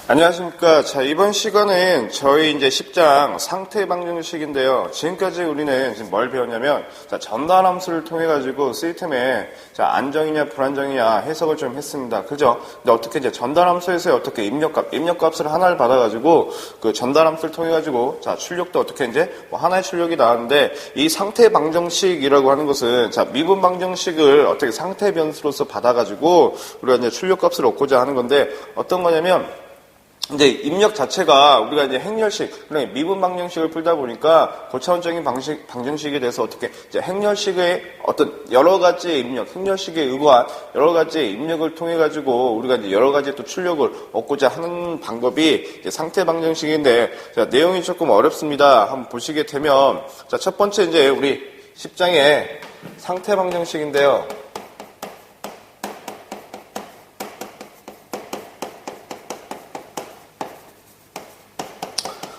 안녕하십니까. 자, 이번 시간은 저희 이제 10장 상태 방정식인데요. 지금까지 우리는 지금 뭘 배웠냐면, 자, 전달 함수를 통해가지고 시스템에, 자, 안정이냐, 불안정이냐 해석을 좀 했습니다. 그죠? 근데 어떻게 이제 전달 함수에서 어떻게 입력값을 하나를 받아가지고, 그 전달 함수를 통해가지고, 자, 출력도 어떻게 이제 뭐 하나의 출력이 나왔는데, 이 상태 방정식이라고 하는 것은, 자, 미분 방정식을 어떻게 상태 변수로서 받아가지고, 우리가 이제 출력값을 얻고자 하는 건데, 어떤 거냐면, 이제 입력 자체가 우리가 이제 행렬식, 그러니까 미분 방정식을 풀다 보니까 고차원적인 방정식에 대해서 어떻게 이제 행렬식의 어떤 여러 가지의 입력, 행렬식에 의거한 여러 가지의 입력을 통해 가지고 우리가 이제 여러 가지 또 출력을 얻고자 하는 방법이 이제 상태 방정식인데, 자, 내용이 조금 어렵습니다. 한번 보시게 되면, 자, 첫 번째 이제 우리 10장의 상태 방정식인데요.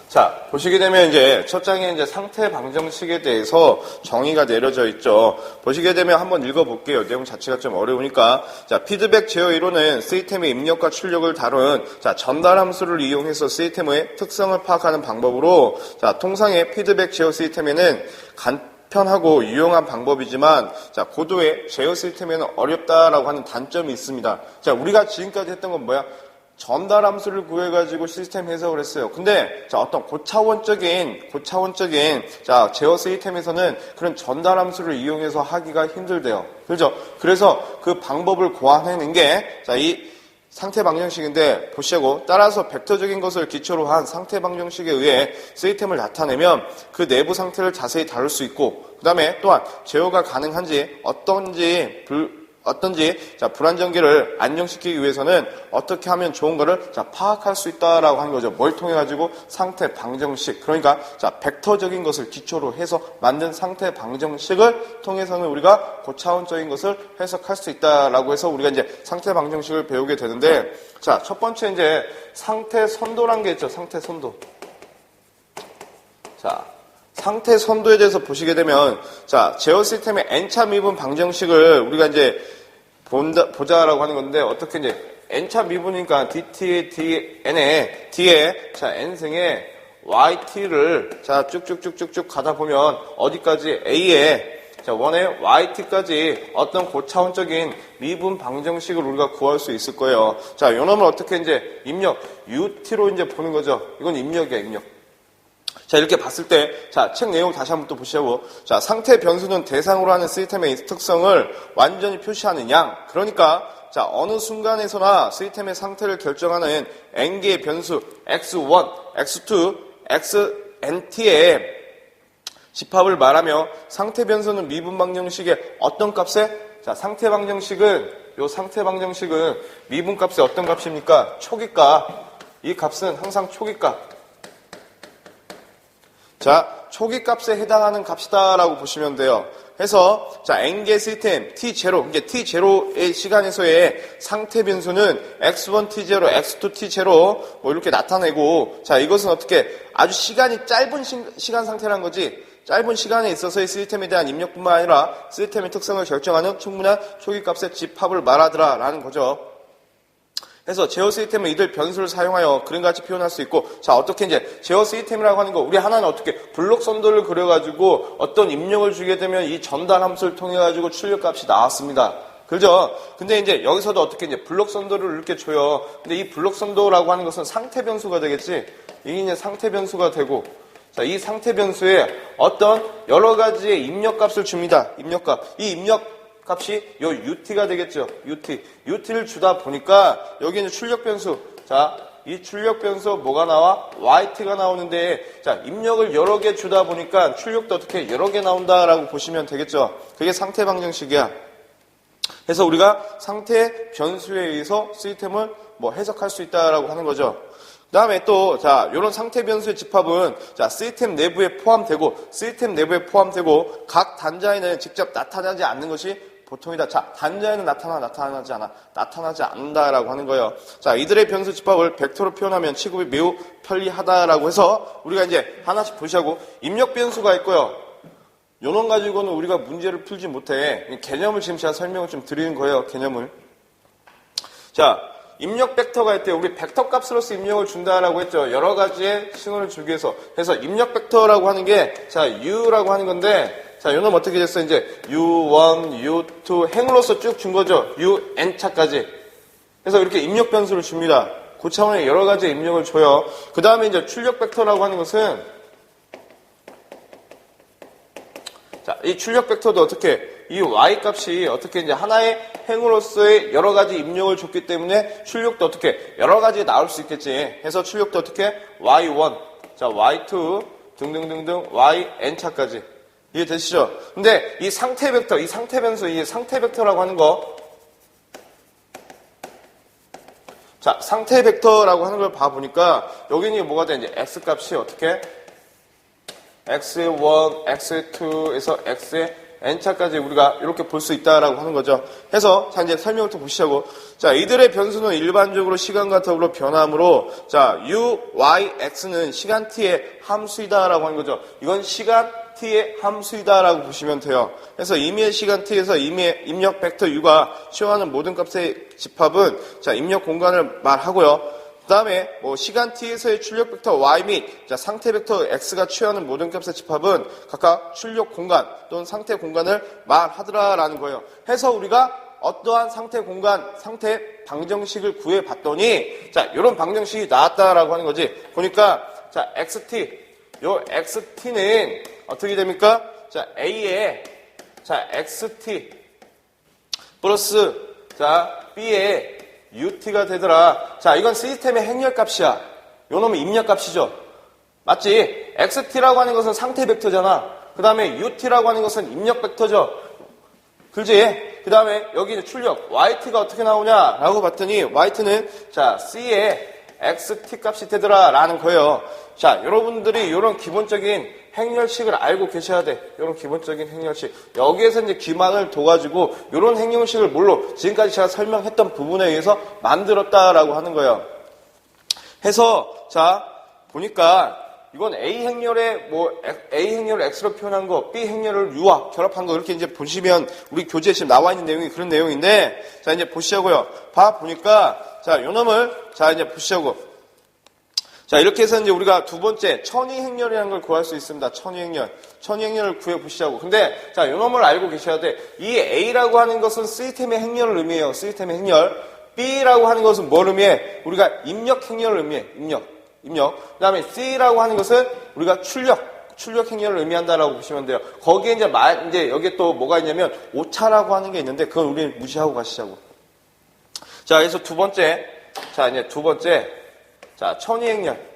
자, 보시게 되면 이제 첫 장에 이제 상태 방정식에 대해서 정의가 내려져 있죠. 보시게 되면 한번 읽어볼게요. 내용 자체가 좀 어려우니까. 자, 피드백 제어 이론은 시스템의 입력과 출력을 다룬, 자, 전달 함수를 이용해서 시스템의 특성을 파악하는 방법으로, 자, 통상의 피드백 제어 시스템에는 간편하고 유용한 방법이지만, 자, 고도의 제어 시스템에는 어렵다라고 하는 단점이 있습니다. 자, 우리가 지금까지 했던 건 뭐야? 전달 함수를 구해가지고 시스템 해석을 했어요. 근데, 자, 어떤 고차원적인, 자, 제어 시스템에서는 그런 전달 함수를 이용해서 하기가 힘들대요. 그렇죠? 그래서 그 방법을 고안해낸 게, 자, 이 상태 방정식인데, 보시고, 따라서 벡터적인 것을 기초로 한 상태 방정식에 의해 시스템을 나타내면 그 내부 상태를 자세히 다룰 수 있고, 그 다음에 또한 제어가 가능한지, 어떤지, 자, 불안정기를 안정시키기 위해서는 어떻게 하면 좋은가를, 자, 파악할 수 있다라고 하는 거죠. 뭘 통해가지고? 상태 방정식. 그러니까, 자, 벡터적인 것을 기초로 해서 만든 상태 방정식을 통해서는 우리가 고차원적인 것을 해석할 수 있다라고 해서 우리가 이제 상태 방정식을 배우게 되는데, 자, 첫 번째 이제 상태 선도란 게 있죠. 상태 선도. 자, 상태 선도에 대해서 보시게 되면, 자, 제어 시스템의 n차 미분 방정식을 우리가 이제 보자라고 하는 건데, 어떻게 이제 n차 미분이니까 dt의 dn에 d에, 자, n승의 yt를, 자, 쭉쭉쭉쭉쭉 가다 보면 어디까지 a에, 자, 1의 yt까지 어떤 고차원적인 미분 방정식을 우리가 구할 수 있을 거예요. 자, 요 놈을 어떻게 이제 입력 ut로 이제 보는 거죠. 이건 입력이야, 입력. 자, 이렇게 봤을 때, 자, 책 내용 다시 한번 또 보시고, 자, 상태 변수는 대상으로 하는 시스템의 특성을 완전히 표시하는 양. 그러니까, 자, 어느 순간에서나 시스템의 상태를 결정하는 n개의 변수, x1, x2, xnt의 집합을 말하며, 상태 변수는 미분 방정식의 어떤 값에? 자, 상태 방정식은 미분 값의 어떤 값입니까? 초기값. 이 값은 항상 초기값. 자, 초기값에 해당하는 값이다라고 보시면 돼요. 해서, 자, n개 시스템 t0, 이게 t0의 시간에서의 상태 변수는 x1 t0, x2 t0 뭐 이렇게 나타내고, 자, 이것은 어떻게 아주 시간이 짧은 시간 상태란 거지. 짧은 시간에 있어서의 시스템에 대한 입력뿐만 아니라 시스템의 특성을 결정하는 충분한 초기값의 집합을 말하더라라는 거죠. 그래서 제어 시스템은 이들 변수를 사용하여 그림같이 표현할 수 있고, 자, 어떻게 이제 제어 시스템이라고 하는 거, 우리 하나는 어떻게 블록 선도를 그려가지고 어떤 입력을 주게 되면 이 전달 함수를 통해가지고 출력값이 나왔습니다. 그죠? 근데 이제 여기서도 어떻게 이제 블록 선도를 이렇게 줘요. 근데 이 블록 선도라고 하는 것은 상태 변수가 되겠지? 이게 이제 상태 변수가 되고, 자, 이 상태 변수에 어떤 여러 가지의 입력값을 줍니다. 입력값. 이 입력 값이 요 ut가 되겠죠. ut를 주다 보니까 여기는 출력 변수. 자, 이 출력 변수 뭐가 나와? yt가 나오는데, 자, 입력을 여러 개 주다 보니까 출력도 어떻게 여러 개 나온다라고 보시면 되겠죠. 그게 상태 방정식이야. 그래서 우리가 상태 변수에 의해서 시스템을 뭐 해석할 수 있다라고 하는 거죠. 그 다음에 또, 자, 요런 상태 변수의 집합은, 자, 시스템 내부에 포함되고, 각 단자에는 직접 나타나지 않는 것이 보통이다. 자, 단자에는 나타나지 않는다라고 하는 거예요. 자, 이들의 변수 집합을 벡터로 표현하면 취급이 매우 편리하다라고 해서 우리가 이제 하나씩 보시고, 입력 변수가 있고요. 요놈 가지고는 우리가 문제를 풀지 못해. 개념을 지금 제가 설명을 좀 드리는 거예요. 개념을. 자, 입력 벡터가 있대요. 우리 벡터 값으로서 입력을 준다라고 했죠. 여러 가지의 신호를 주기 위해서. 그래서 입력 벡터라고 하는 게, 자, U라고 하는 건데, 자, 요놈 어떻게 됐어? 이제 U1, U2 행으로서 쭉 준 거죠. UN 차까지. 그래서 이렇게 입력 변수를 줍니다. 그 차원의 여러 가지 입력을 줘요. 그 다음에 이제 출력 벡터라고 하는 것은, 자, 이 출력 벡터도 어떻게, 이 y 값이 어떻게 이제 하나의 행으로서의 여러 가지 입력을 줬기 때문에 출력도 어떻게 여러 가지 나올 수 있겠지. 해서 출력도 어떻게 y1, 자, y2 등등등등 yn 차까지. 이해되시죠? 근데 이 상태 벡터, 이 상태 변수, 이 상태 벡터라고 하는 거, 자, 상태 벡터라고 하는 걸 봐보니까 여기는 뭐가 돼? 이제 x 값이 어떻게 x1, x2에서 x의 n차까지 우리가 이렇게 볼 수 있다라고 하는 거죠. 해서 자 이제 설명을 또 보시자고. 자, 이들의 변수는 일반적으로 시간과 더불어 변함으로 자, u, y, x는 시간 t의 함수이다라고 하는 거죠. 이건 시간 t의 함수이다라고 보시면 돼요. 그래서 임의의 시간 t에서 임의의 입력 벡터 u가 취하는 모든 값의 집합은 자, 입력 공간을 말하고요. 그 다음에 뭐 시간 t에서의 출력 벡터 y 및 자, 상태 벡터 x가 취하는 모든 값의 집합은 각각 출력 공간 또는 상태 공간을 말하더라라는 거예요. 해서 우리가 어떠한 상태 공간, 상태 방정식을 구해봤더니 자, 이런 방정식이 나왔다라고 하는 거지. 보니까 자, xt, 요 xt는 어떻게 됩니까? 자, a에 자, xt 플러스 자, b에 UT가 되더라. 자, 이건 시스템의 행렬값이야. 요 놈은 입력값이죠. 맞지? XT라고 하는 것은 상태 벡터잖아. 그 다음에 UT라고 하는 것은 입력 벡터죠. 그지? 그 다음에 여기는 출력 YT가 어떻게 나오냐? 라고 봤더니 YT는 자, C의 XT 값이 되더라. 라는 거예요. 자, 여러분들이 이런 기본적인 행렬식을 알고 계셔야 돼. 이런 기본적인 행렬식. 여기에서 이제 기만을 둬가지고 이런 행렬식을 뭘로 지금까지 제가 설명했던 부분에 의해서 만들었다라고 하는 거예요. 해서 자 보니까 이건 A 행렬에 뭐 A 행렬을 X로 표현한 거, B 행렬을 U와 결합한 거 이렇게 이제 보시면 우리 교재에 지금 나와 있는 내용이 그런 내용인데 자 이제 보시자고요. 봐 보니까 자 요놈을 자 이제 보시자고. 자, 이렇게 해서 이제 우리가 두 번째, 천위행렬이라는 걸 구할 수 있습니다. 천위행렬. 천위행렬을 구해보시자고. 근데, 자, 요 놈을 알고 계셔야 돼. 이 A라고 하는 것은 시스템의 행렬을 의미해요. 시스템의 행렬. B라고 하는 것은 뭘 의미해? 우리가 입력 행렬을 의미해. 입력. 그 다음에 C라고 하는 것은 우리가 출력 행렬을 의미한다라고 보시면 돼요. 거기에 이제 여기에 또 뭐가 있냐면, 오차라고 하는 게 있는데, 그건 우리는 무시하고 가시자고. 자, 그래서 두 번째. 자, 천위행렬.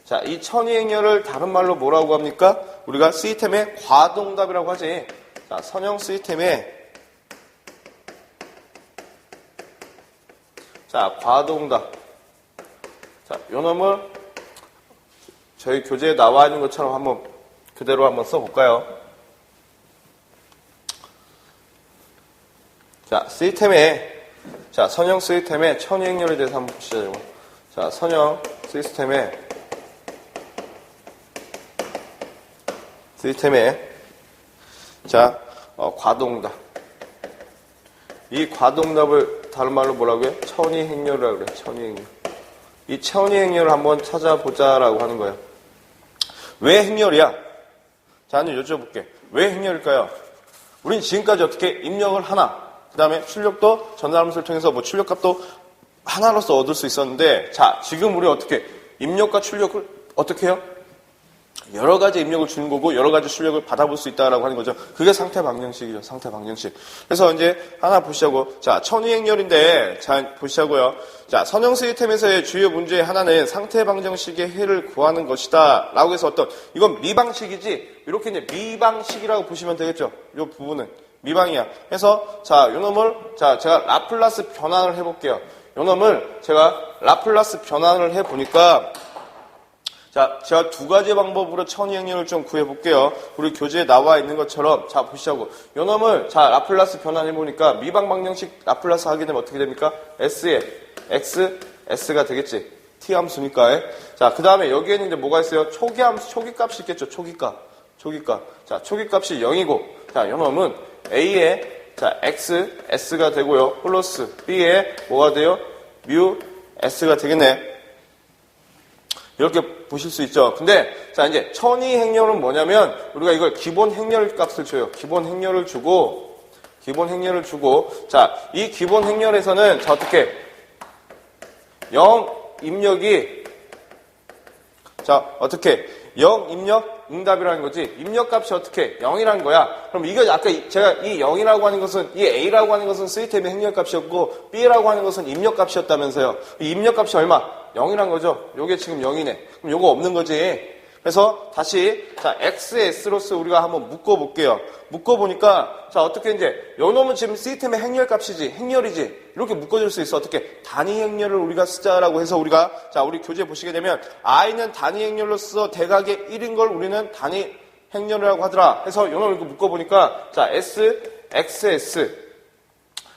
자, 이 천위행렬을 다른 말로 뭐라고 합니까? 우리가 시스템의 과동답이라고 하지. 자, 선형 시스템의 자, 과동답. 자, 요 놈을 저희 교재에 나와 있는 것처럼 한번 그대로 한번 써볼까요? 자, 자, 선형 시스템의 천위행렬에 대해서 한번 보시죠. 자, 선형 시스템의 자, 과동답. 이 과동답을 다른 말로 뭐라고 해요? 천위행렬이라고 그래요. 천위행렬. 이 천위행렬을 한번 찾아보자라고 하는 거예요. 왜 행렬이야? 자, 한번 여쭤볼게. 왜 행렬일까요? 우린 지금까지 어떻게 입력을 하나, 그 다음에 출력도 전달함수를 통해서 뭐 출력값도 하나로서 얻을 수 있었는데, 자, 지금 우리 어떻게 입력과 출력을 어떻게 해요? 여러 가지 입력을 주는 거고 여러 가지 출력을 받아볼 수 있다라고 하는 거죠. 그게 상태 방정식이죠. 상태 방정식. 그래서 이제 하나 보시자고. 자, 천위행렬인데 자 보시자고요. 자, 선형 시스템에서의 주요 문제의 하나는 상태 방정식의 해를 구하는 것이다. 라고 해서 이건 미방식이지. 이렇게 이제 미방식이라고 보시면 되겠죠. 이 부분은 미방이야. 그래서 자, 요 놈을 자 제가 라플라스 변환을 해볼게요. 요 놈을 제가 라플라스 변환을 해보니까 자, 제가 두 가지 방법으로 천위행렬을 좀 구해볼게요. 우리 교재에 나와 있는 것처럼 자, 보시자고. 요 놈을 자, 라플라스 변환해보니까 미방 방정식 라플라스 하게 되면 어떻게 됩니까? S에 X, S가 되겠지. T 함수니까. 자, 그 다음에 여기에는 이제 뭐가 있어요? 초기 함수, 초기 값이 있겠죠. 초기값. 자, 초기 값이 0이고 자, 요 놈은 A에 자, x, s가 되고요. 플러스 b에 뭐가 돼요? 뮤, s가 되겠네. 이렇게 보실 수 있죠. 근데 자 이제 천이 행렬은 뭐냐면 우리가 이걸 기본 행렬 값을 줘요. 기본 행렬을 주고 자 이 기본 행렬에서는 자 어떻게 0 입력이 자 어떻게 0 입력 응답이라는 거지. 입력값이 어떻게 0이라는 거야. 그럼 이거 아까 제가 이 0이라고 하는 것은 이 A라고 하는 것은 시스템의 행렬값이었고 B라고 하는 것은 입력값이었다면서요. 이 입력값이 얼마? 0이란 거죠. 요게 지금 0이네. 그럼 요거 없는 거지. 그래서 다시 자 XS로서 우리가 한번 묶어볼게요. 묶어보니까 자 어떻게 이제 요 놈은 지금 시스템의 행렬값이지 행렬이지 이렇게 묶어줄 수 있어. 어떻게 단위 행렬을 우리가 쓰자라고 해서 우리가 자 우리 교재 보시게 되면 I는 단위 행렬로서 대각의 1인 걸 우리는 단위 행렬이라고 하더라. 해서 요 놈을 이렇게 묶어보니까 자 S, XS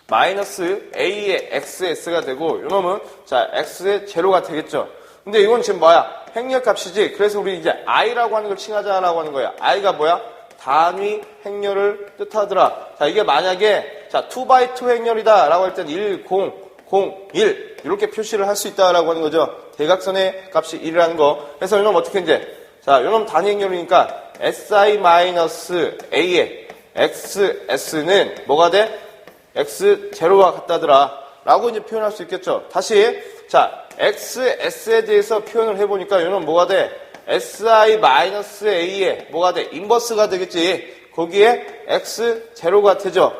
마이너스 A의 XS가 되고 요놈은 자 X의 제로가 되겠죠. 근데 이건 지금 뭐야? 행렬값이지. 그래서 우리 이제 I라고 하는 걸 칭하자라고 하는 거야. I가 뭐야? 단위 행렬을 뜻하더라. 자 이게 만약에 자 2x2 행렬이다 라고 할 때는 1, 0, 0, 1 이렇게 표시를 할 수 있다라고 하는 거죠. 대각선의 값이 1이라는 거. 그래서 요놈 어떻게 이제 자 요놈 단위 행렬이니까 Si-A의 XS는 뭐가 돼? x 제로와 같다더라 라고 이제 표현할 수 있겠죠. 다시 자 XS에 대해서 표현을 해보니까 이건 뭐가 돼? Si-A의 뭐가 돼? 인버스가 되겠지. 거기에 x 제로가 되죠.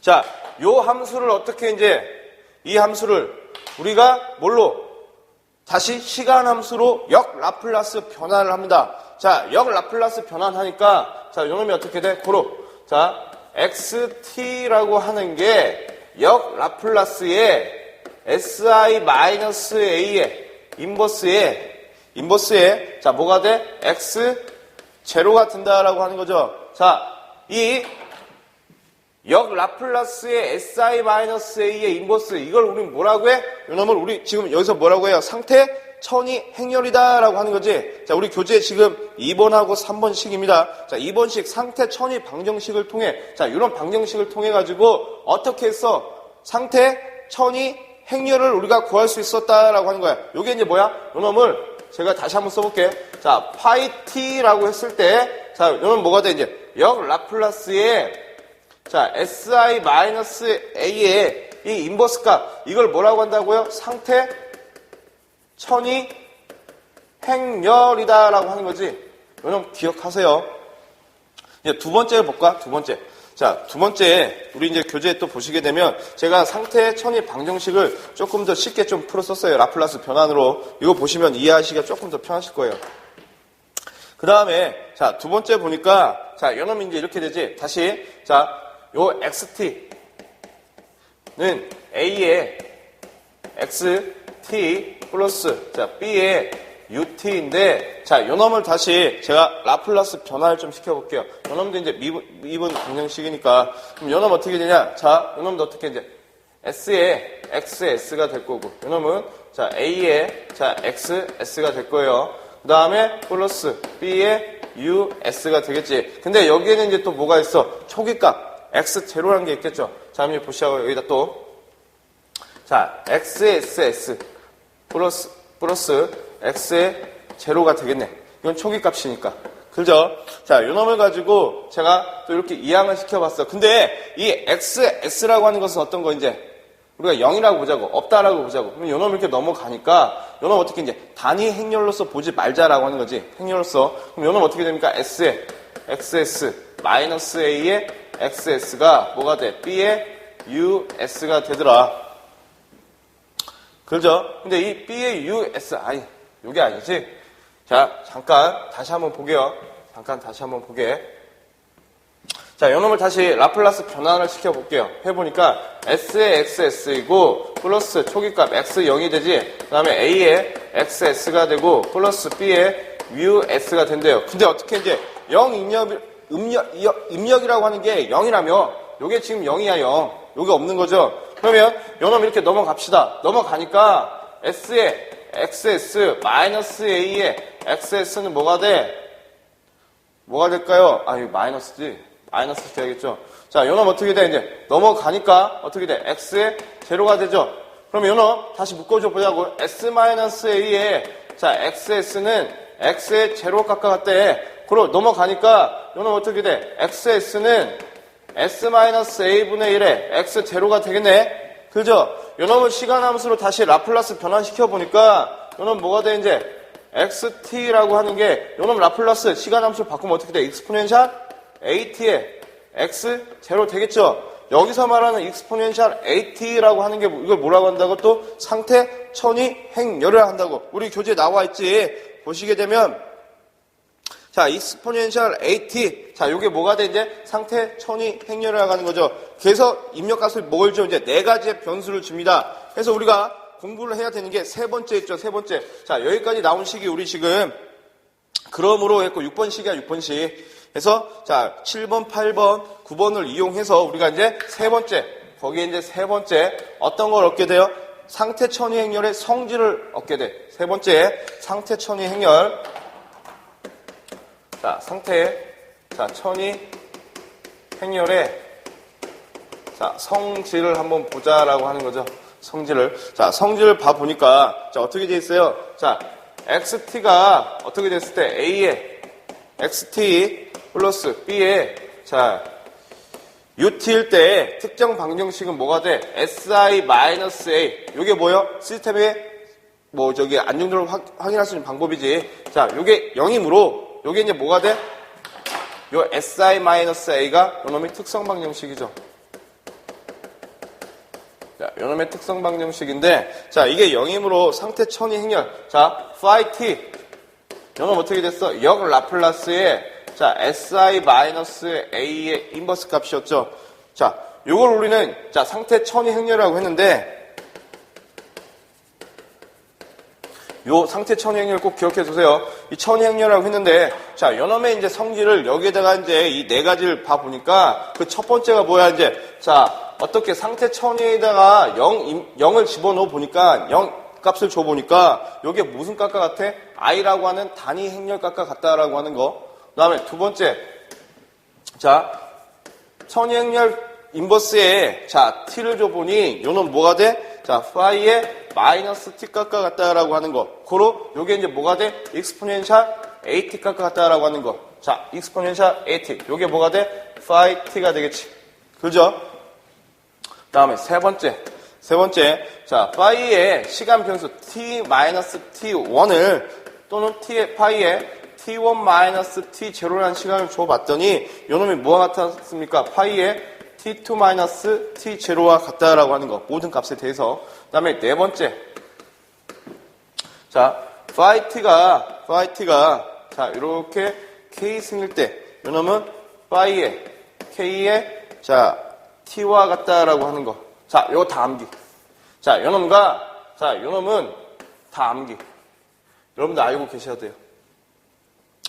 자, 요 함수를 어떻게 이제 이 함수를 우리가 뭘로 다시 시간 함수로 역 라플라스 변환을 합니다. 자, 역 라플라스 변환하니까 자, 요놈이 어떻게 돼? 고로 자 XT라고 하는 게 역 라플라스의 Si-A의 인버스에 자 뭐가 돼? X 제로가 된다라고 하는 거죠. 자, 이 역 라플라스의 Si-A의 인버스 이걸 우리는 뭐라고 해? 요놈을 우리 지금 여기서 뭐라고 해요? 상태 천이 행렬이다라고 하는 거지. 자, 우리 교재 지금 2번하고 3번식입니다. 자, 2번식 상태 천이 방정식을 통해 자, 이런 방정식을 통해 가지고 어떻게 해서 상태 천이 행렬을 우리가 구할 수 있었다라고 하는 거야. 요게 이제 뭐야? 요놈을 제가 다시 한번 써볼게. 자, 파이 t라고 했을 때 자, 요놈 뭐가 돼? 이제 역 라플라스의 자, Si-A의 이 인버스 값 이걸 뭐라고 한다고요? 상태 천이 행렬이다라고 하는 거지. 요놈 기억하세요. 이제 두 번째 볼까? 두 번째. 자, 두 번째 우리 이제 교재에 또 보시게 되면 제가 상태 천이 방정식을 조금 더 쉽게 좀 풀었었어요. 라플라스 변환으로. 이거 보시면 이해하시기가 조금 더 편하실 거예요. 그 다음에 자, 두 번째 보니까 자, 요놈이 이제 이렇게 되지. 다시 자, 요 XT는 A의 XT 플러스 자 B의 UT인데 자 요놈을 다시 제가 라플라스 변화를 좀 시켜볼게요. 요놈도 이제 미분 방정식이니까 그럼 요놈 어떻게 되냐? 자 요놈도 어떻게 이제 S의 XS가 될 거고 요놈은 자 A의 자 XS가 될 거예요. 그 다음에 플러스 B의 US가 되겠지. 근데 여기에는 이제 또 뭐가 있어? 초기값 X0라는 게 있겠죠. 자 한번 보시고 여기다 또 자 XSS 플러스 x의 제로가 되겠네. 이건 초기값이니까. 그죠? 자, 요 놈을 가지고 제가 또 이렇게 이항을 시켜봤어. 근데 이 xs라고 하는 것은 어떤 거 이제 우리가 0이라고 보자고, 없다라고 보자고. 그럼 요 놈 이렇게 넘어가니까 요 놈 어떻게 이제 단위 행렬로서 보지 말자라고 하는 거지. 행렬로서. 그럼 요 놈 어떻게 됩니까? s의 xs 마이너스 a의 xs가 뭐가 돼? b의 us가 되더라. 그죠? 근데 이 B의 US, 요게 아니지? 자, 잠깐 다시 한번 보게요. 자, 요놈을 다시 라플라스 변환을 시켜볼게요. 해보니까 S의 XS이고, 플러스 초기값 X0이 되지, 그 다음에 A의 XS가 되고, 플러스 B의 US가 된대요. 근데 어떻게 이제 0 입력이라고 하는 게 0이라며, 요게 지금 0이야, 0. 요게 없는 거죠? 그러면 요놈 이렇게 넘어갑시다. 넘어가니까 S의 XS 마이너스 A의 XS는 뭐가 돼? 뭐가 될까요? 이거 마이너스지. 마이너스 돼야겠죠. 자, 자, 요놈 어떻게 돼? 이제 넘어가니까 어떻게 돼? x의 제로가 되죠? 그럼 요놈 다시 묶어줘 보자고. s-a에 자, xs는 x의 제로 깎아갔대. 그럼 넘어가니까 요놈 어떻게 돼? xs는 s-a분의 1에 x 제로가 되겠네? 그죠? 요놈을 시간 함수로 다시 라플라스 변환시켜 보니까 요놈 뭐가 돼? 이제 xt라고 하는 게 요놈 라플라스 시간 함수를 바꾸면 어떻게 돼? 익스포넨셜 at에 x 제로 되겠죠? 여기서 말하는 익스포넨셜 at라고 하는 게 이걸 뭐라고 한다고? 또 상태 천이 행렬을 한다고. 우리 교재에 나와 있지. 보시게 되면 자, 익스포넨셜 at. 자, 요게 뭐가 돼? 이제 상태 천이 행렬을 하는 거죠. 그래서 입력값을 뭘 줘? 이제 네 가지의 변수를 줍니다. 그래서 우리가 공부를 해야 되는 게 세 번째 있죠. 세 번째. 자, 여기까지 나온 식이 우리 지금 그럼으로 했고 6번 식이야. 6번 식. 그래서 자, 7번, 8번, 9번을 이용해서 우리가 이제 세 번째. 거기에 이제 세 번째 어떤 걸 얻게 돼요? 상태 천이 행렬의 성질을 얻게 돼. 세 번째 상태 천이 행렬. 자, 상태 자, 천이 행렬의 자, 성질을 한번 보자라고 하는 거죠. 성질을. 자, 성질을 봐보니까, 자, 어떻게 돼 있어요? 자, xt가 어떻게 됐을 때, a에, xt 플러스 b에, 자, ut일 때 특정 방정식은 뭐가 돼? si-a. 요게 뭐요? 시스템에, 뭐, 저기, 안정도를 확인할 수 있는 방법이지. 자, 요게 0이므로, 요게 이제 뭐가 돼? 요 si-a가 요놈의 특성 방정식이죠. 자, 요놈의 특성 방정식인데, 자, 이게 0이므로 상태 천이 행렬. 자, phi t. 요놈 어떻게 됐어? 역 라플라스의, 자, si-a의 인버스 값이었죠. 자, 요걸 우리는, 자, 상태 천이 행렬이라고 했는데, 요 상태 천이 행렬 꼭 기억해 두세요. 이 천이 행렬이라고 했는데, 자, 요놈의 이제 성질을 여기에다가 이제 이 네 가지를 봐보니까, 그 첫 번째가 뭐야, 이제, 자, 어떻게 상태 천에다가 0을 집어넣어 보니까 0 값을 줘 보니까 이게 무슨 값과 같아? i라고 하는 단위 행렬 값과 같다라고 하는 거. 그다음에 두 번째. 자, 천이 행렬 인버스에 자, t를 줘 보니 요는 뭐가 돼? 자, phi의 마이너스 t 값과 같다라고 하는 거. 고로 요게 이제 뭐가 돼? 익스포넨셜 at 값과 같다라고 하는 거. 자, 익스포넨셜 at. 요게 뭐가 돼? phi t가 되겠지. 그죠? 다음에 세 번째, 자, 파이의 시간 변수 t-t1을 또는 파이의 t1-t0라는 시간을 줘봤더니 요놈이 뭐와 같았습니까? 파이의 t2-t0와 같다라고 하는 거. 모든 값에 대해서. 그 다음에 네 번째, 자, 파이t가 자, 이렇게 k승일 때 요놈은 파이의 k의 자, t와 같다라고 하는 거. 자, 요거 다 암기. 자, 요놈은 다 암기. 여러분들 알고 계셔야 돼요.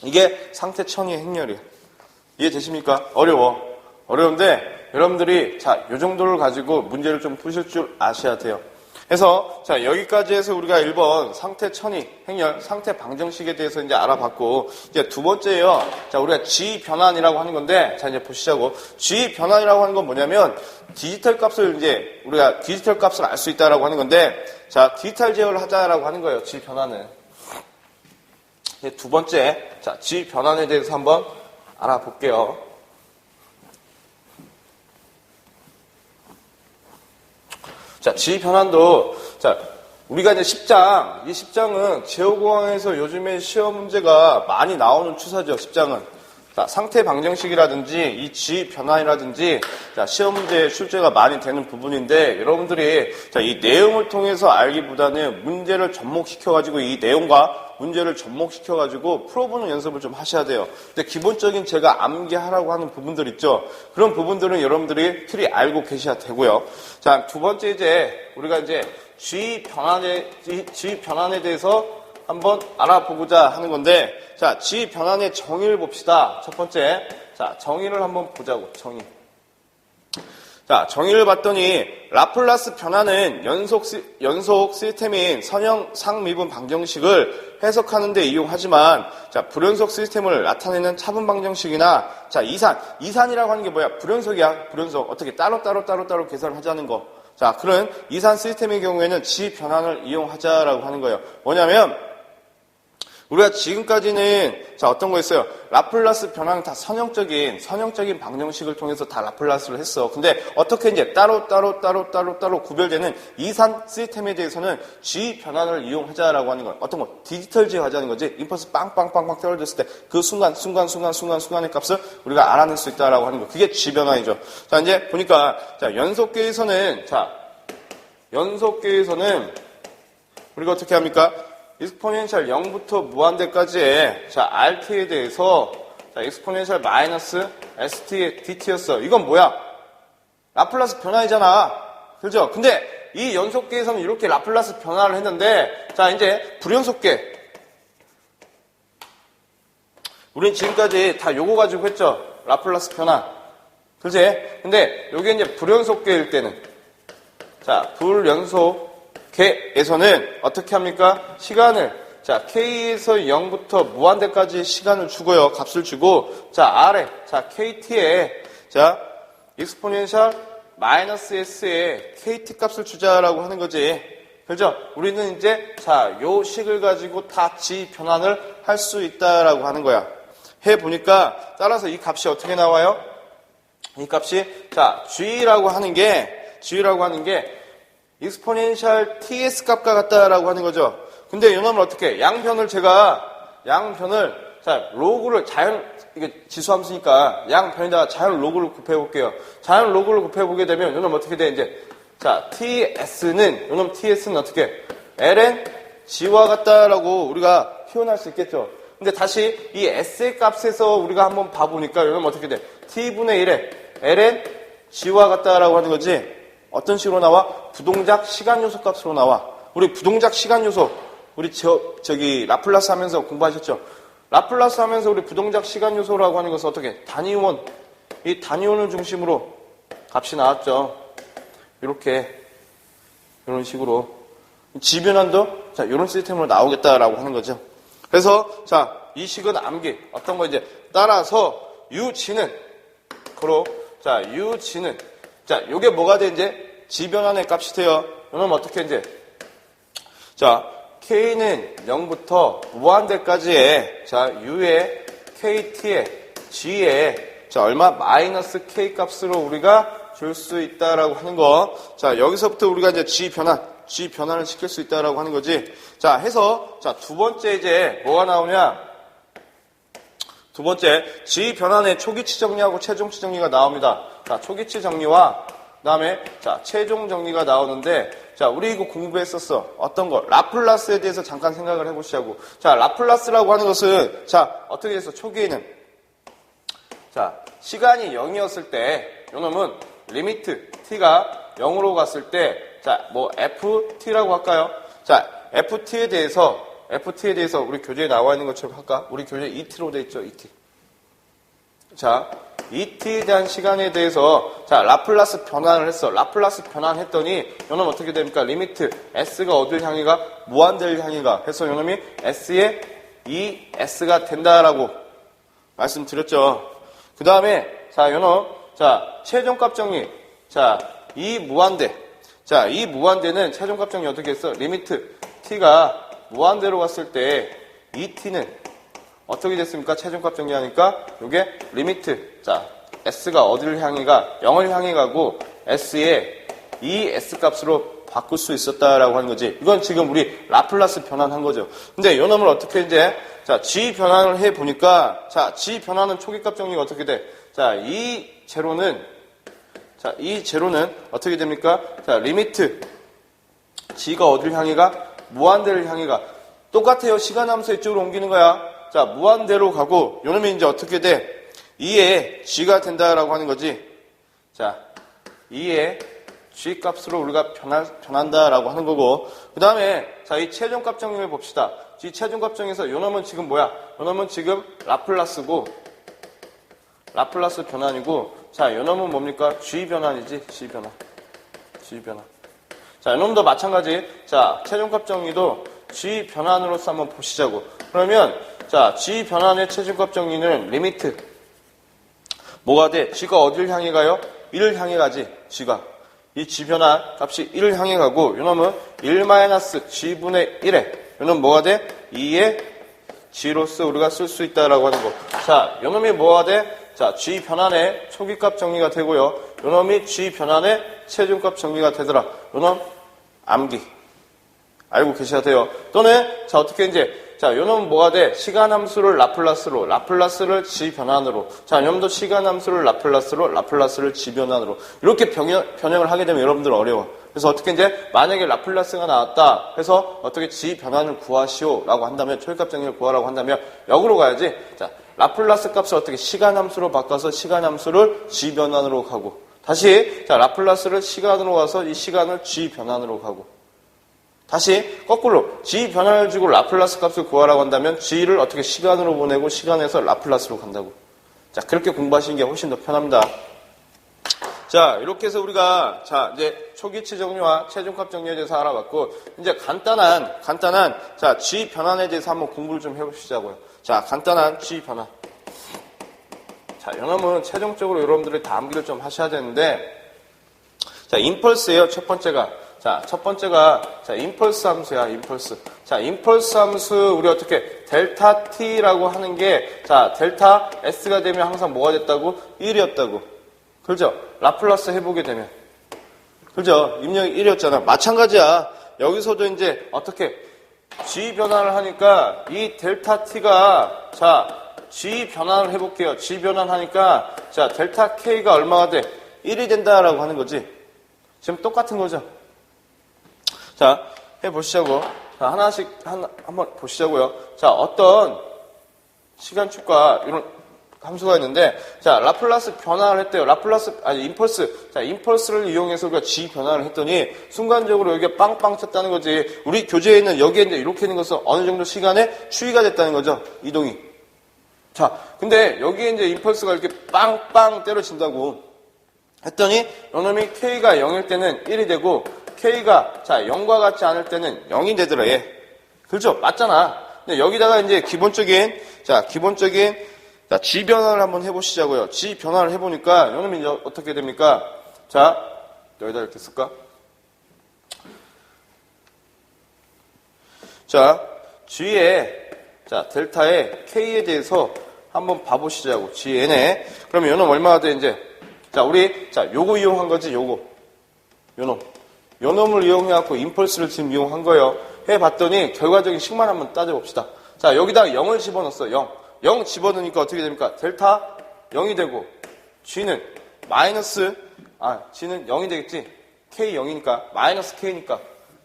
이게 상태 천이 행렬이에요. 이해되십니까? 어려운데, 여러분들이, 자, 요 정도를 가지고 문제를 좀 푸실 줄 아셔야 돼요. 그래서, 자, 여기까지 해서 우리가 1번 상태 천이 행렬, 상태 방정식에 대해서 이제 알아봤고, 이제 두 번째예요. 자, 우리가 G 변환이라고 하는 건데, 자, 이제 보시자고. G 변환이라고 하는 건 뭐냐면, 디지털 값을 알 수 있다라고 하는 건데, 자, 디지털 제어를 하자라고 하는 거예요. G 변환은. 이제 두 번째, 자, G 변환에 대해서 한번 알아볼게요. 자, G 변환도, 자, 우리가 이제 10장, 이 10장은 제호공항에서 요즘에 시험 문제가 많이 나오는 추사죠, 10장은. 자, 상태 방정식이라든지, 이 G 변환이라든지, 자, 시험 문제에 출제가 많이 되는 부분인데, 여러분들이, 자, 이 내용을 통해서 알기보다는 문제를 접목시켜가지고, 이 내용과 문제를 접목시켜가지고 풀어보는 연습을 좀 하셔야 돼요. 근데 기본적인 제가 암기하라고 하는 부분들 있죠. 그런 부분들은 여러분들이 틀이 알고 계셔야 되고요. 자, 두 번째 이제 우리가 이제 G 변환에 대해서 한번 알아보고자 하는 건데, 자, G 변환의 정의를 봅시다. 첫 번째, 자, 정의를 한번 보자고. 정의. 자, 정의를 봤더니 라플라스 변화는 연속 시스템인 선형 상미분 방정식을 해석하는데 이용하지만, 자, 불연속 시스템을 나타내는 차분 방정식이나, 자, 이산이라고 하는 게 뭐야? 불연속이야. 불연속. 어떻게 따로 계산을 하자는 거. 자, 그런 이산 시스템의 경우에는 지 변환을 이용하자라고 하는 거예요. 뭐냐면, 우리가 지금까지는 자 어떤 거 있어요? 라플라스 변환은 다 선형적인 방정식을 통해서 다 라플라스를 했어. 근데 어떻게 이제 따로 구별되는 이산 시스템에 대해서는 G 변환을 이용하자라고 하는 거예요. 어떤 거? 디지털 제어하자는 거지. 임펄스 빵빵빵빵 떨어졌을 때 그 순간의 값을 우리가 알아낼 수 있다라고 하는 거. 그게 G 변환이죠. 자 이제 보니까 자 연속계에서는 우리가 어떻게 합니까? 익스포넨셜 0부터 무한대까지의 자 RT에 대해서 자 익스포넨셜 마이너스 ST의 DT였어. 이건 뭐야? 라플라스 변화이잖아. 그죠? 근데 이 연속계에서는 이렇게 라플라스 변화를 했는데 자 이제 불연속계 우린 지금까지 다 요거 가지고 했죠. 라플라스 변화. 그지? 근데 요게 이제 불연속계일 때는 자 불연속 K에서는 어떻게 합니까? 시간을 자 K에서 0부터 무한대까지 시간을 주고요. 값을 주고 자 R에 자 KT에 자 익스포넨셜 마이너스 S에 KT 값을 주자라고 하는 거지. 그죠? 우리는 이제 자 요 식을 가지고 다 G 변환을 할 수 있다라고 하는 거야. 해 보니까 따라서 이 값이 어떻게 나와요? 이 값이 자 G라고 하는 게 익스포넨셜 TS 값과 같다라고 하는 거죠. 근데 이놈을 어떻게 양변을 자 로그를 이게 지수함수니까 양변에다가 자연 로그를 곱해 볼게요. 자연 로그를 곱해 보게 되면 이놈 어떻게 돼 이제 자 TS는 어떻게 ln G와 같다라고 우리가 표현할 수 있겠죠. 근데 다시 이 S의 값에서 우리가 한번 봐보니까 이놈 어떻게 돼 T분의 1에 ln G와 같다라고 하는 거지. 어떤 식으로 나와? 부동작 시간 요소 값으로 나와. 우리 부동작 시간 요소, 우리 저기 라플라스 하면서 공부하셨죠? 라플라스 하면서 우리 부동작 시간 요소라고 하는 것은 어떻게? 단위원, 이 단위원을 중심으로 값이 나왔죠. 이렇게, 이런 식으로. 지변환도, 자, 이런 시스템으로 나오겠다라고 하는 거죠. 그래서, 자, 이 식은 암기. 어떤 거 이제, 따라서, UG는, 자, UG는, 자, 요게 뭐가 돼, 이제? 지변환의 값이 돼요. 그러면 어떻게, 이제? 자, K는 0부터 무한대까지의, 자, U의, KT의, G의, 자, 얼마? 마이너스 K 값으로 우리가 줄 수 있다라고 하는 거. 자, 여기서부터 우리가 이제 G 변환을 시킬 수 있다라고 하는 거지. 자, 해서, 자, 두 번째 이제 뭐가 나오냐? 두 번째, G 변환의 초기치 정리하고 최종치 정리가 나옵니다. 자, 초기치 정리와 그다음에 자, 최종 정리가 나오는데 자, 우리 이거 공부했었어. 어떤 거? 라플라스에 대해서 잠깐 생각을 해보시자고. 자, 라플라스라고 하는 것은 자, 어떻게 됐어? 초기에는 자, 시간이 0이었을 때 요놈은 리미트 t가 0으로 갔을 때 자, 뭐 ft라고 할까요? 자, ft에 대해서 우리 교재에 나와 있는 것처럼 할까? 우리 교재 et로 돼 있죠, et. 자, et에 대한 시간에 대해서 자 라플라스 변환을 했어. 라플라스 변환했더니 요놈 어떻게 됩니까? 리미트 s가 어딜 향해가? 무한대를 향해가. 해서 요놈이 s의 2s가 된다라고 말씀드렸죠. 그 다음에 자 요놈 자 최종값 정리. 자 이 무한대는 최종값 정리 어떻게 했어? 리미트 t가 무한대로 갔을 때 이 t는 어떻게 됐습니까? 최종값 정리하니까 요게 리미트 자 s가 어디를 향해가? 0을 향해 가고 s의 이 s 값으로 바꿀 수 있었다라고 하는 거지. 이건 지금 우리 라플라스 변환한 거죠. 근데 요 놈을 어떻게 이제 자 g 변환을 해 보니까 자 g 변환은 초기값 정리가 어떻게 돼? 자 이 제로는 어떻게 됩니까? 자 리미트 g가 어디를 향해가? 무한대를 향해가. 똑같아요. 시간 함수 이쪽으로 옮기는 거야. 자, 무한대로 가고, 요놈이 이제 어떻게 돼? 2의 G가 된다라고 하는 거지. 자, 2의 G 값으로 우리가 변한다라고 하는 거고, 그 다음에, 자, 이 최종값 정리를 봅시다. 이 최종값 정리에서 요놈은 지금 뭐야? 요놈은 지금 라플라스고, 라플라스 변환이고, 자, 요놈은 뭡니까? G 변환이지, G 변환. 자, 요놈도 마찬가지. 자, 최종값 정리도, G 변환으로서 한번 보시자고. 그러면 자, G 변환의 최종값 정리는 리미트 뭐가 돼? G가 어디를 향해 가요? 1을 향해 가지. G가. 이 G 변환 값이 1을 향해 가고 요놈은 1-G분의 1에 요놈은 뭐가 돼? 2의 G로서 우리가 쓸 수 있다라고 하는 거. 자, 요놈이 뭐가 돼? 자, G 변환의 초기값 정리가 되고요. 요놈이 G 변환의 최종값 정리가 되더라. 요놈 암기. 알고 계셔야 돼요. 또는 자, 어떻게 이제 자, 요놈은 뭐가 돼? 시간 함수를 라플라스로, 라플라스를 G 변환으로. 자, 요놈도 시간 함수를 라플라스로, 라플라스를 G 변환으로. 이렇게 변형을 하게 되면 여러분들 어려워. 그래서 어떻게 이제 만약에 라플라스가 나왔다 해서 어떻게 G 변환을 구하시오라고 한다면 초기값 정리를 구하라고 한다면 역으로 가야지. 자, 라플라스 값을 어떻게 시간 함수로 바꿔서 시간 함수를 G 변환으로 가고 다시 자, 라플라스를 시간으로 가서 이 시간을 G 변환으로 가고 다시 거꾸로 G 변환을 주고 라플라스 값을 구하라고 한다면 G를 어떻게 시간으로 보내고 시간에서 라플라스로 간다고. 자, 그렇게 공부하시는 게 훨씬 더 편합니다. 자, 이렇게 해서 우리가 자, 이제 초기치 정리와 최종값 정리에 대해서 알아봤고 이제 간단한 자, G 변환에 대해서 한번 공부를 좀 해보시자고요. 자, 간단한 G 변환. 자, 요놈은 최종적으로 여러분들이 다 암기를 좀 하셔야 되는데 자, 임펄스예요. 첫 번째가. 자, 첫 번째가 자, 임펄스 함수야. 임펄스. 자, 임펄스 함수 우리 어떻게 델타 t라고 하는 게 자, 델타 s가 되면 항상 뭐가 됐다고? 1이었다고. 그렇죠? 라플라스 해보게 되면. 그렇죠? 입력이 1이었잖아. 마찬가지야. 여기서도 이제 어떻게 G 변환을 하니까 이 델타 t가 자, G 변환을 해볼게요. G 변환하니까 자, 델타 k가 얼마가 돼? 1이 된다라고 하는 거지. 지금 똑같은 거죠. 자, 해보시자고. 자, 하나씩 한번 보시자고요. 자, 어떤 시간축과 이런 함수가 있는데, 자, 라플라스 변화를 했대요. 임펄스. 자, 임펄스를 이용해서 우리가 G 변화를 했더니, 순간적으로 여기가 빵빵 쳤다는 거지. 우리 교재에 있는 여기에 이제 이렇게 있는 것은 어느 정도 시간에 추이가 됐다는 거죠. 이동이. 자, 근데 여기에 이제 임펄스가 이렇게 빵빵 때려진다고 했더니, 요놈이 K가 0일 때는 1이 되고, K가 자 0과 같지 않을 때는 0이 되더라. 얘. 그렇죠? 맞잖아. 근데 여기다가 이제 기본적인 자, G 변환을 한번 해보시자고요. G 변환을 해보니까 요놈이 이제 어떻게 됩니까? 자, 여기다 이렇게 쓸까? 자, G의 자 델타의 K에 대해서 한번 봐보시자고. Gn에. 그러면 요놈 얼마나 돼 이제? 자, 우리 자 요거 이용한 거지. 요놈을 이용해갖고 임펄스를 지금 이용한 거예요. 해봤더니 결과적인 식만 한번 따져봅시다. 자, 여기다가 0을 집어넣었어. 0 집어넣으니까 어떻게 됩니까? 델타 0이 되고 G는 G는 0이 되겠지. K 0이니까 마이너스 K니까.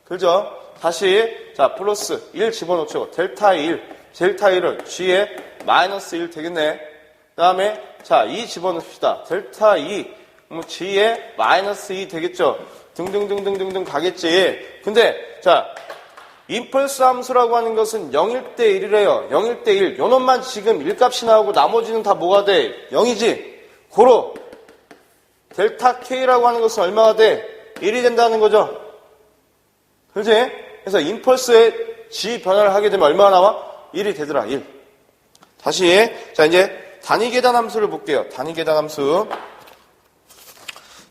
그죠? 다시 자 플러스 1 집어넣죠. 델타 1을 G에 마이너스 1 되겠네. 그 다음에 자 2 집어넣읍시다. 델타 2 G에 마이너스 2 되겠죠. 등등등등등등 가겠지. 근데 자 임펄스 함수라고 하는 것은 0일 때 1이래요. 0일 때 1. 요놈만 지금 1값이 나오고 나머지는 다 뭐가 돼? 0이지. 고로 델타 K라고 하는 것은 얼마가 돼? 1이 된다는 거죠. 그렇지? 그래서 임펄스의 G 변화를 하게 되면 얼마가 나와? 1이 되더라. 1. 다시 자 이제 단위 계단 함수를 볼게요. 단위 계단 함수.